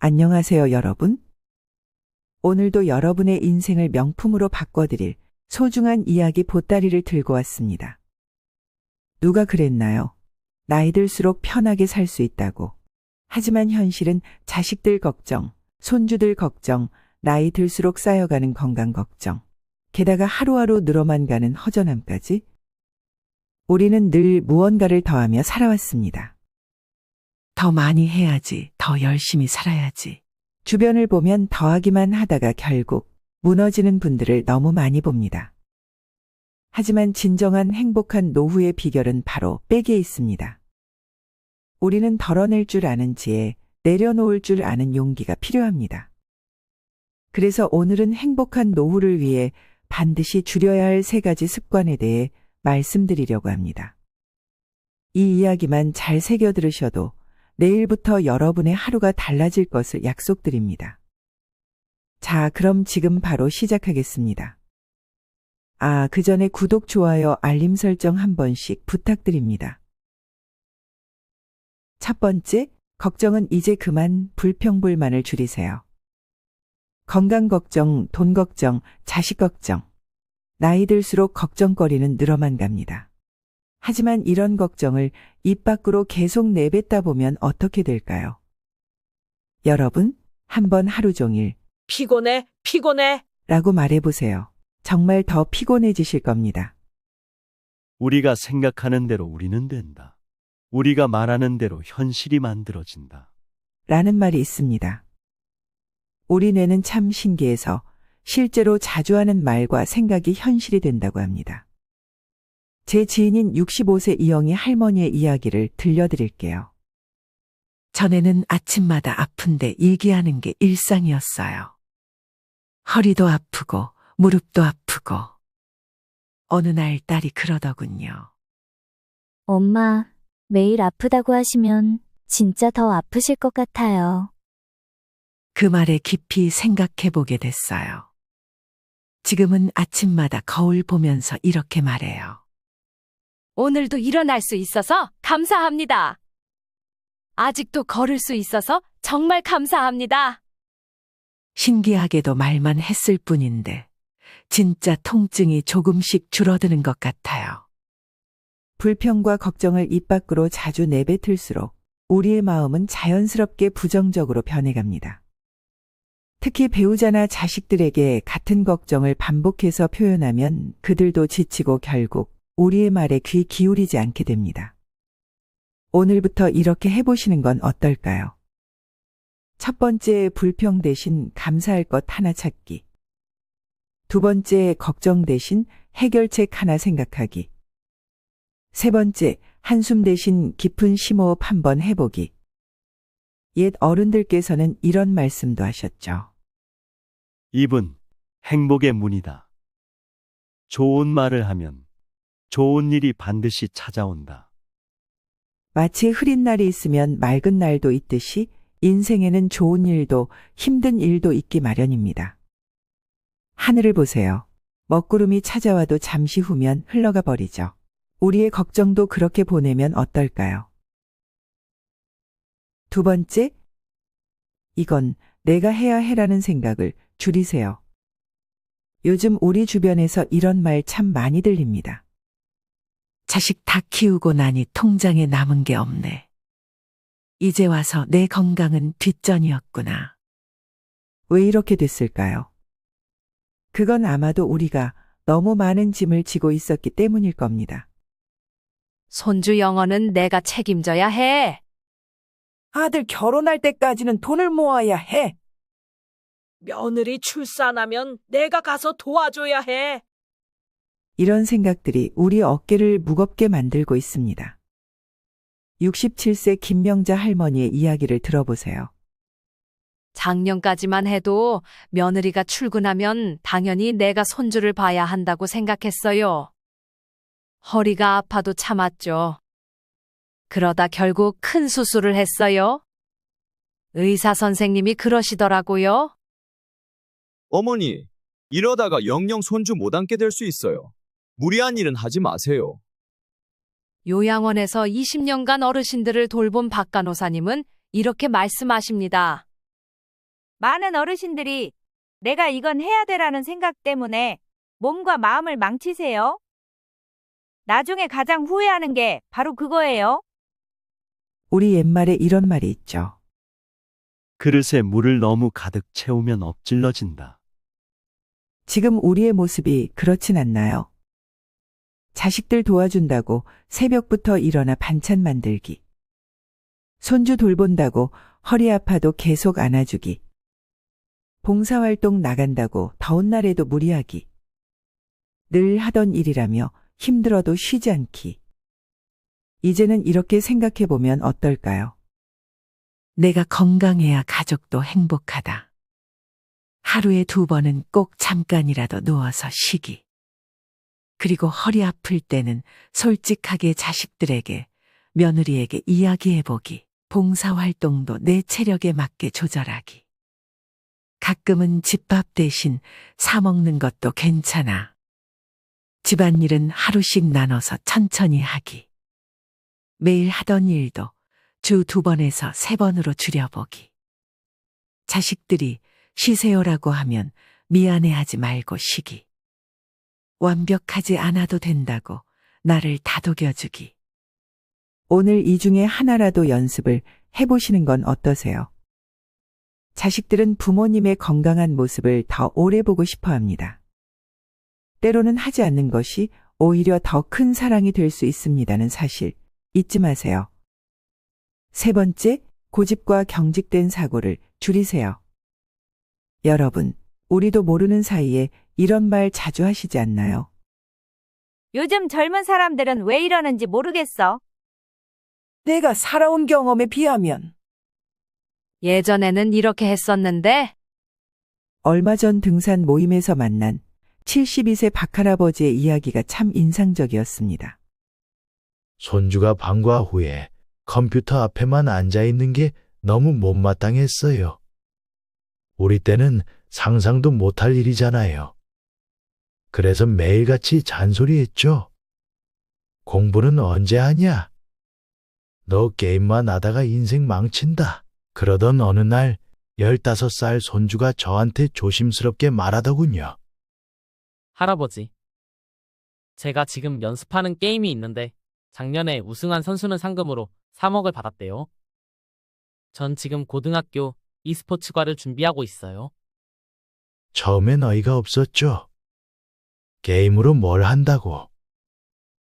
안녕하세요, 여러분. 오늘도 여러분의 인생을 명품으로 바꿔드릴 소중한 이야기 보따리를 들고 왔습니다. 누가 그랬나요? 나이 들수록 편하게 살 수 있다고. 하지만 현실은 자식들 걱정, 손주들 걱정, 나이 들수록 쌓여가는 건강 걱정, 게다가 하루하루 늘어만 가는 허전함까지. 우리는 늘 무언가를 더하며 살아왔습니다. 더 많이 해야지, 더 열심히 살아야지. 주변을 보면 더하기만 하다가 결국 무너지는 분들을 너무 많이 봅니다. 하지만 진정한 행복한 노후의 비결은 바로 빼기에 있습니다. 우리는 덜어낼 줄 아는 지혜, 내려놓을 줄 아는 용기가 필요합니다. 그래서 오늘은 행복한 노후를 위해 반드시 줄여야 할 3가지 습관에 대해 말씀드리려고 합니다. 이 이야기만 잘 새겨 들으셔도 내일부터 여러분의 하루가 달라질 것을 약속드립니다. 자, 그럼 지금 바로 시작하겠습니다. 그 전에 구독, 좋아요, 알림 설정 한 번씩 부탁드립니다. 첫 번째, 걱정은 이제 그만 불평불만을 줄이세요. 건강 걱정, 돈 걱정, 자식 걱정. 나이 들수록 걱정거리는 늘어만 갑니다. 하지만 이런 걱정을 입 밖으로 계속 내뱉다 보면 어떻게 될까요? 여러분, 한번 하루 종일 피곤해, 피곤해. 라고 말해보세요. 정말 더 피곤해지실 겁니다. 우리가 생각하는 대로 우리는 된다. 우리가 말하는 대로 현실이 만들어진다. 라는 말이 있습니다. 우리 뇌는 참 신기해서 실제로 자주 하는 말과 생각이 현실이 된다고 합니다. 제 지인인 65세 이영희 할머니의 이야기를 들려드릴게요. 전에는 아침마다 아픈데 일기하는 게 일상이었어요. 허리도 아프고 무릎도 아프고. 어느 날 딸이 그러더군요. 엄마, 매일 아프다고 하시면 진짜 더 아프실 것 같아요. 그 말에 깊이 생각해 보게 됐어요. 지금은 아침마다 거울 보면서 이렇게 말해요. 오늘도 일어날 수 있어서 감사합니다. 아직도 걸을 수 있어서 정말 감사합니다. 신기하게도 말만 했을 뿐인데 진짜 통증이 조금씩 줄어드는 것 같아요. 불평과 걱정을 입 밖으로 자주 내뱉을수록 우리의 마음은 자연스럽게 부정적으로 변해갑니다. 특히 배우자나 자식들에게 같은 걱정을 반복해서 표현하면 그들도 지치고 결국 우리의 말에 귀 기울이지 않게 됩니다. 오늘부터 이렇게 해보시는 건 어떨까요? 첫 번째, 불평 대신 감사할 것 하나 찾기. 두 번째, 걱정 대신 해결책 하나 생각하기. 세 번째, 한숨 대신 깊은 심호흡 한번 해보기. 옛 어른들께서는 이런 말씀도 하셨죠. 입은 행복의 문이다. 좋은 말을 하면 좋은 일이 반드시 찾아온다. 마치 흐린 날이 있으면 맑은 날도 있듯이 인생에는 좋은 일도 힘든 일도 있기 마련입니다. 하늘을 보세요. 먹구름이 찾아와도 잠시 후면 흘러가 버리죠. 우리의 걱정도 그렇게 보내면 어떨까요? 두 번째, 이건 내가 해야 해라는 생각을 줄이세요. 요즘 우리 주변에서 이런 말 참 많이 들립니다. 자식 다 키우고 나니 통장에 남은 게 없네. 이제 와서 내 건강은 뒷전이었구나. 왜 이렇게 됐을까요? 그건 아마도 우리가 너무 많은 짐을 지고 있었기 때문일 겁니다. 손주 영어는 내가 책임져야 해. 아들 결혼할 때까지는 돈을 모아야 해. 며느리 출산하면 내가 가서 도와줘야 해. 이런 생각들이 우리 어깨를 무겁게 만들고 있습니다. 67세 김명자 할머니의 이야기를 들어보세요. 작년까지만 해도 며느리가 출근하면 당연히 내가 손주를 봐야 한다고 생각했어요. 허리가 아파도 참았죠. 그러다 결국 큰 수술을 했어요. 의사 선생님이 그러시더라고요. 어머니, 이러다가 영영 손주 못 안게 될 수 있어요. 무리한 일은 하지 마세요. 요양원에서 20년간 어르신들을 돌본 박 간호사님은 이렇게 말씀하십니다. 많은 어르신들이 내가 이건 해야 돼라는 생각 때문에 몸과 마음을 망치세요. 나중에 가장 후회하는 게 바로 그거예요. 우리 옛말에 이런 말이 있죠. 그릇에 물을 너무 가득 채우면 엎질러진다. 지금 우리의 모습이 그렇진 않나요? 자식들 도와준다고 새벽부터 일어나 반찬 만들기. 손주 돌본다고 허리 아파도 계속 안아주기. 봉사활동 나간다고 더운 날에도 무리하기. 늘 하던 일이라며 힘들어도 쉬지 않기. 이제는 이렇게 생각해 보면 어떨까요? 내가 건강해야 가족도 행복하다. 하루에 2번은 꼭 잠깐이라도 누워서 쉬기. 그리고 허리 아플 때는 솔직하게 자식들에게, 며느리에게 이야기해보기. 봉사활동도 내 체력에 맞게 조절하기. 가끔은 집밥 대신 사 먹는 것도 괜찮아. 집안일은 하루씩 나눠서 천천히 하기. 매일 하던 일도 주 2번에서 3번으로 줄여보기. 자식들이 쉬세요라고 하면 미안해하지 말고 쉬기. 완벽하지 않아도 된다고 나를 다독여주기. 오늘 이 중에 하나라도 연습을 해보시는 건 어떠세요? 자식들은 부모님의 건강한 모습을 더 오래 보고 싶어 합니다. 때로는 하지 않는 것이 오히려 더 큰 사랑이 될 수 있습니다는 사실 잊지 마세요. 3번째, 고집과 경직된 사고를 줄이세요. 여러분, 우리도 모르는 사이에 이런 말 자주 하시지 않나요? 요즘 젊은 사람들은 왜 이러는지 모르겠어. 내가 살아온 경험에 비하면. 예전에는 이렇게 했었는데 얼마 전 등산 모임에서 만난 72세 박할아버지의 이야기가 참 인상적이었습니다. 손주가 방과 후에 컴퓨터 앞에만 앉아 있는 게 너무 못마땅했어요. 우리 때는 상상도 못할 일이잖아요. 그래서 매일같이 잔소리했죠. 공부는 언제 하냐? 너 게임만 하다가 인생 망친다. 그러던 어느 날 15살 손주가 저한테 조심스럽게 말하더군요. 할아버지, 제가 지금 연습하는 게임이 있는데 작년에 우승한 선수는 상금으로 3억을 받았대요. 전 지금 고등학교 e스포츠과를 준비하고 있어요. 처음엔 어이가 없었죠. 게임으로 뭘 한다고.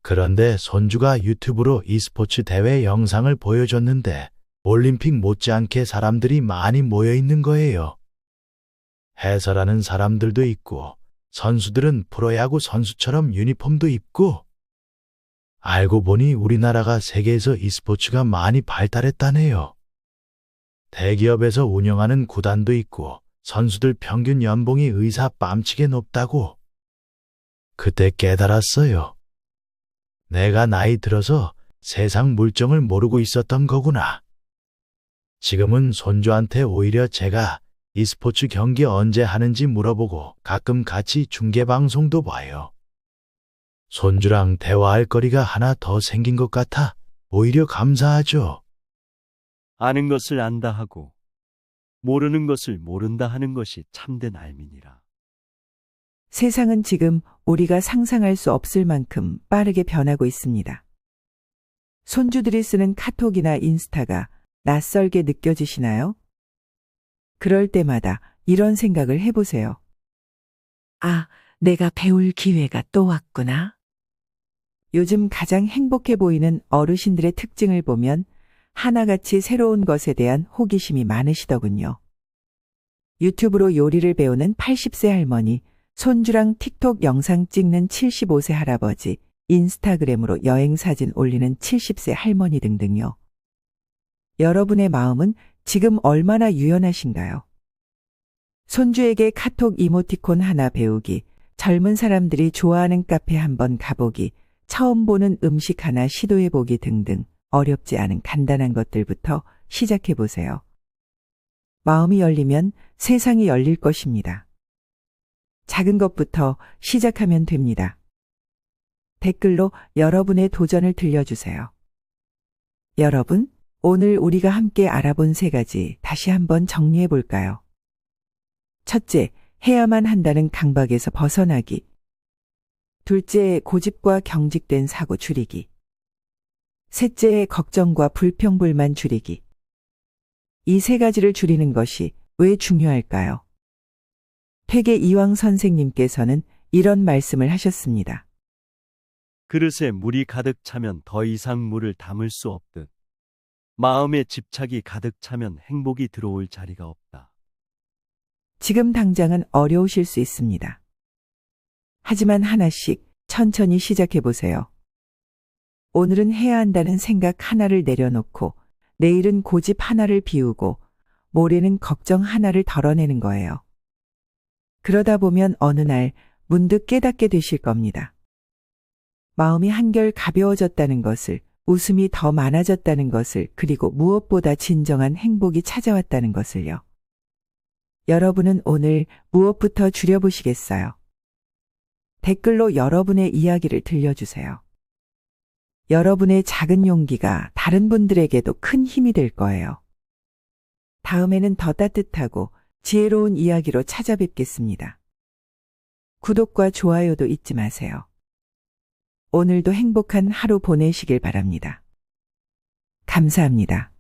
그런데 손주가 유튜브로 e스포츠 대회 영상을 보여줬는데 올림픽 못지않게 사람들이 많이 모여 있는 거예요. 해설하는 사람들도 있고 선수들은 프로야구 선수처럼 유니폼도 입고. 알고 보니 우리나라가 세계에서 e스포츠가 많이 발달했다네요. 대기업에서 운영하는 구단도 있고 선수들 평균 연봉이 의사 뺨치게 높다고. 그때 깨달았어요. 내가 나이 들어서 세상 물정을 모르고 있었던 거구나. 지금은 손주한테 오히려 제가 e스포츠 경기 언제 하는지 물어보고 가끔 같이 중계방송도 봐요. 손주랑 대화할 거리가 하나 더 생긴 것 같아 오히려 감사하죠. 아는 것을 안다 하고 모르는 것을 모른다 하는 것이 참된 알민이라. 세상은 지금 우리가 상상할 수 없을 만큼 빠르게 변하고 있습니다. 손주들이 쓰는 카톡이나 인스타가 낯설게 느껴지시나요? 그럴 때마다 이런 생각을 해보세요. 아, 내가 배울 기회가 또 왔구나. 요즘 가장 행복해 보이는 어르신들의 특징을 보면 하나같이 새로운 것에 대한 호기심이 많으시더군요. 유튜브로 요리를 배우는 80세 할머니, 손주랑 틱톡 영상 찍는 75세 할아버지, 인스타그램으로 여행 사진 올리는 70세 할머니 등등요. 여러분의 마음은 지금 얼마나 유연하신가요? 손주에게 카톡 이모티콘 하나 배우기, 젊은 사람들이 좋아하는 카페 한번 가보기, 처음 보는 음식 하나 시도해보기 등등 어렵지 않은 간단한 것들부터 시작해보세요. 마음이 열리면 세상이 열릴 것입니다. 작은 것부터 시작하면 됩니다. 댓글로 여러분의 도전을 들려주세요. 여러분, 오늘 우리가 함께 알아본 3가지 다시 한번 정리해 볼까요? 첫째, 해야만 한다는 강박에서 벗어나기. 둘째, 고집과 경직된 사고 줄이기. 셋째, 걱정과 불평불만 줄이기. 이 세 가지를 줄이는 것이 왜 중요할까요? 퇴계 이황 선생님께서는 이런 말씀을 하셨습니다. 그릇에 물이 가득 차면 더 이상 물을 담을 수 없듯 마음에 집착이 가득 차면 행복이 들어올 자리가 없다. 지금 당장은 어려우실 수 있습니다. 하지만 하나씩 천천히 시작해 보세요. 오늘은 해야 한다는 생각 하나를 내려놓고 내일은 고집 하나를 비우고 모레는 걱정 하나를 덜어내는 거예요. 그러다 보면 어느 날 문득 깨닫게 되실 겁니다. 마음이 한결 가벼워졌다는 것을, 웃음이 더 많아졌다는 것을, 그리고 무엇보다 진정한 행복이 찾아왔다는 것을요. 여러분은 오늘 무엇부터 줄여보시겠어요? 댓글로 여러분의 이야기를 들려주세요. 여러분의 작은 용기가 다른 분들에게도 큰 힘이 될 거예요. 다음에는 더 따뜻하고 지혜로운 이야기로 찾아뵙겠습니다. 구독과 좋아요도 잊지 마세요. 오늘도 행복한 하루 보내시길 바랍니다. 감사합니다.